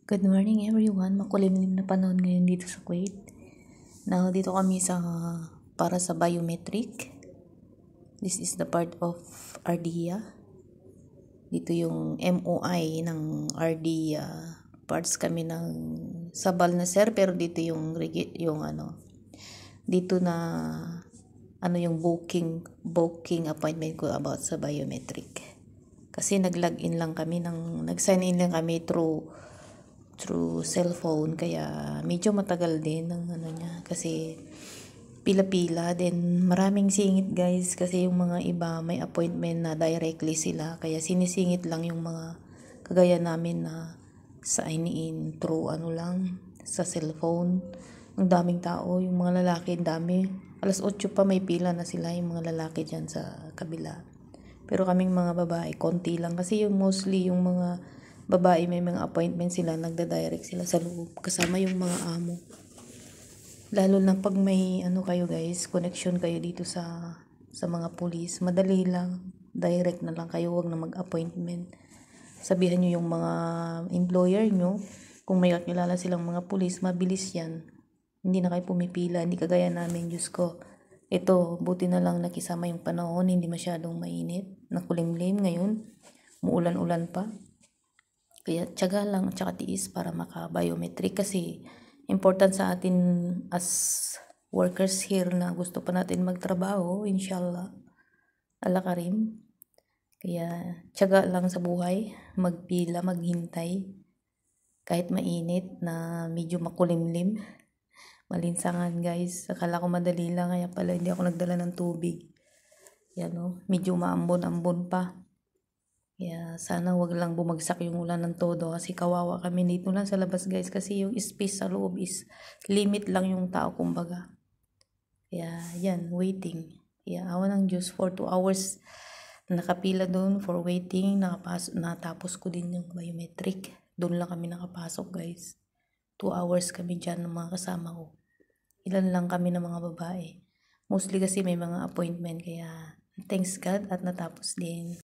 Good morning everyone. Makulimlim na panahon ngayon dito sa Kuwait. Now, dito kami para sa biometric. This is the part of RDIA. Dito yung MOI ng RDIA. Parts kami ng Sabal na sir, pero dito yung dito na yung booking appointment ko about sa biometric. Kasi nag-sign in lang kami through cellphone, kaya medyo matagal din ng niya kasi pila-pila din, maraming singit guys, kasi yung mga iba may appointment na directly sila, kaya sinisingit lang yung mga kagaya namin na sign in through sa cellphone. Ang daming tao, yung mga lalaki dami, 8:00 pa may pila na sila yung mga lalaki dyan sa kabila, pero kaming mga babae konti lang, kasi yung mostly yung mga babae may mga appointment sila, nagda-direct sila sa loob kasama yung mga amo. Lalo na pag may kayo guys, connection kayo dito sa mga pulis, madali lang, direct na lang kayo, wag na mag-appointment. Sabihan nyo yung mga employer nyo, kung may kakilala silang mga pulis, mabilis yan, hindi na kayo pumipila, hindi kagaya namin. Diyos ko, ito, buti na lang nakisama yung panahon, hindi masyadong mainit, nakulimlim. Ngayon muulan-ulan pa, kaya tiyaga lang at saka tiis para maka-biometric, kasi important sa atin as workers here na gusto pa natin magtrabaho, inshallah, ala karim. Kaya tiyaga lang sa buhay, magpila, maghintay, kahit mainit na medyo makulimlim, malinsangan guys. Akala ko madali lang, kaya pala hindi ako nagdala ng tubig. Yan medyo maambon-ambon pa. Kaya sana wag lang bumagsak yung ulan ng todo, kasi kawawa kami dito lang sa labas guys, kasi yung space sa loob is limit lang yung tao kumbaga. Kaya yan, waiting. Kaya awa ng Diyos, for 2 hours nakapila doon for waiting, natapos ko din yung biometric. Doon lang kami nakapasok guys. 2 hours kami dyan ng mga kasama ko. Ilan lang kami ng mga babae. Mostly kasi may mga appointment, kaya thanks God at natapos din.